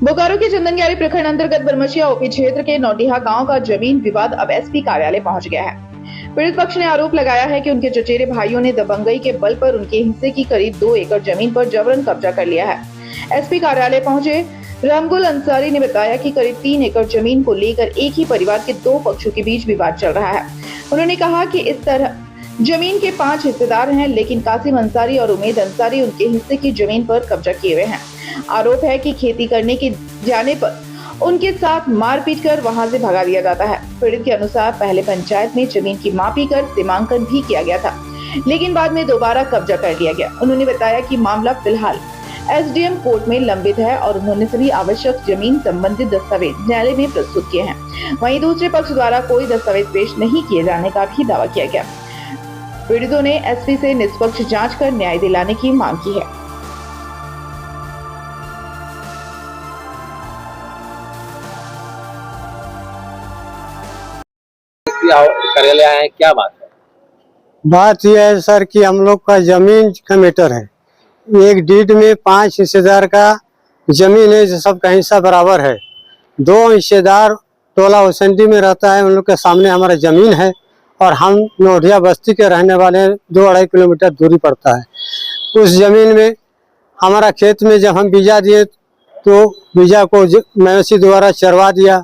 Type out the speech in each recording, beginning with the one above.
बोकारो के चंदनग्यारी प्रखंड अंतर्गत बरमसिया ओपी क्षेत्र के नौटिहा गांव का जमीन विवाद अब एसपी कार्यालय पहुंच गया है। पीड़ित पक्ष ने आरोप लगाया है कि उनके चचेरे भाइयों ने दबंगई के बल पर उनके हिस्से की करीब 2 एकड़ जमीन पर जबरन कब्जा कर लिया है। एसपी कार्यालय पहुंचे रामगुल अंसारी ने बताया कि करीब 3 एकड़ जमीन को लेकर एक ही परिवार के 2 पक्षों के बीच विवाद चल रहा है। उन्होंने कहा कि इस तरह जमीन के 5 हिस्सेदार हैं, लेकिन कासिम अंसारी और उमेद अंसारी उनके हिस्से की जमीन पर कब्जा किए हुए हैं। आरोप है कि खेती करने के जाने पर उनके साथ मारपीट कर वहां से भगा दिया जाता है। पीड़ित के अनुसार पहले पंचायत में जमीन की मापी कर सीमांकन भी किया गया था, लेकिन बाद में दोबारा कब्जा कर लिया गया। उन्होंने बताया कि मामला फिलहाल एसडीएम कोर्ट में लंबित है और उन्होंने सभी आवश्यक जमीन संबंधित दस्तावेज न्यायालय में प्रस्तुत किए हैं। वहीं दूसरे पक्ष द्वारा कोई दस्तावेज पेश नहीं किए जाने का भी दावा किया गया। पीड़ितों ने एसपी से निष्पक्ष जांच कर न्याय दिलाने की मांग की है। कार्यालय आए हैं, क्या बात है? बात यह है सर कि हम लोग का जमीन का मैटर है। एक डीड में 5 हिस्सेदार का जमीन है, जो सबका हिस्सा बराबर है। 2 हिस्सेदार टोला वसंती में रहता है, उन लोग के सामने हमारा जमीन है और हम नौटिया बस्ती के रहने वाले हैं। 2-2.5 किलोमीटर दूरी पड़ता है। उस जमीन में हमारा खेत में जब हम बीजा दिए तो बीजा को मवेशी द्वारा चरवा दिया,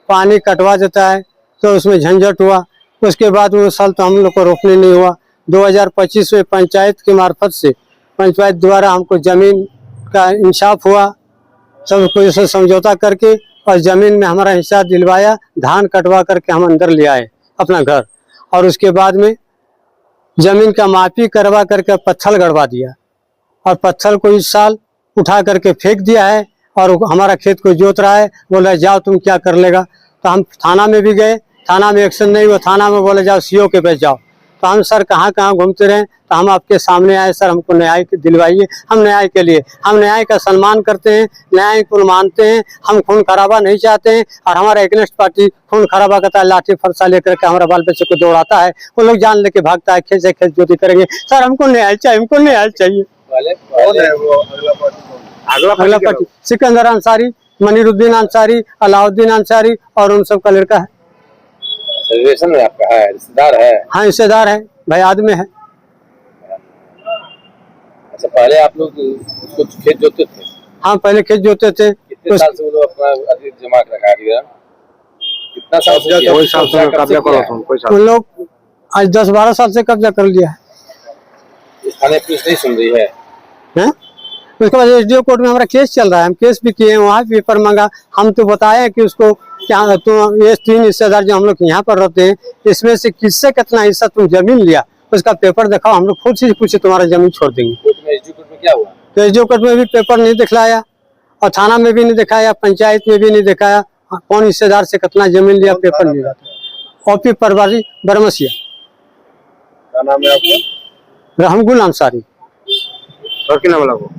पानी कटवा देता है तो उसमें झंझट हुआ। उसके बाद वो साल तो हम लोग को रोकने नहीं हुआ। 2025 में पंचायत के मार्फत से पंचायत द्वारा हमको जमीन का इंसाफ हुआ, सब कोई से समझौता करके और जमीन में हमारा हिस्सा दिलवाया। धान कटवा करके हम अंदर ले आए अपना घर और उसके बाद में जमीन का मापी करवा करके पत्थर गड़वा दिया और पत्थर को इस साल उठा करके फेंक दिया है और हमारा खेत को जोत रहा है। बोला जाओ तुम क्या कर लेगा। तो हम थाना में भी गए, थाना में एक्शन नहीं हुआ। थाना में बोले जाओ सीओ के पास जाओ। तो हम सर कहाँ कहाँ घूमते रहे, तो हम आपके सामने आए, सर हमको न्याय दिलवाइए। हम न्याय के लिए, हम न्याय का सम्मान करते हैं, न्याय को मानते हैं। हम खून खराबा नहीं चाहते हैं और हमारा एग्नेस्ट पार्टी खून खराबा करता है, लाठी फरसा लेकर के हमारा बाल बच्चे को दौड़ाता है। वो लोग जान लेके भागता है, खेत से खेत जोती करेंगे। सर हमको न्याय चाहिए, हमको न्याय चाहिए। अगला पार्टी सिकंदर अंसारी, मनीरुद्दीन अंसारी, अलाउद्दीन अंसारी और उन सब का लड़का है। रिलेशन में आपका है, रिश्तेदार है? हाँ रिश्तेदार है, भाई आदमी है। अच्छा, पहले आप लोग उसको खेत जोतते थे? हाँ पहले खेत जोतते थे। कितने साल से वो लोग अपना अधिक जमा कर रखा है? कितना साल से कब्जा करो? उन लोग आज 10-12 साल से कब्जा कर लिया है। थाने पुलिस नहीं सुन रही है? हैं? उसके बाद एसडीओ कोर्ट में हमारा केस चल रहा है। हम केस भी किए हैं, वहाँ पेपर मांगा। हम तो बताए कि उसको क्या तो ये 3 हिस्सेदार जो हम लोग यहाँ पर रहते हैं, इसमें से किससे कितना हिस्सा तुम जमीन लिया, उसका पेपर दिखाओ, हम लोग खुद से कुछ तुम्हारा जमीन छोड़ देंगे। एसडीओ कोर्ट में क्या हुआ? तो एसडीओ कोर्ट में भी पेपर नहीं दिखलाया और थाना में भी नहीं दिखाया, पंचायत में भी नहीं दिखाया कौन हिस्सेदार से कितना जमीन लिया, पेपर नहीं रहता। ओपी परवारी बरमसिया। क्या नाम है आपका? रामगुल अंसारी। और क्या नाम है?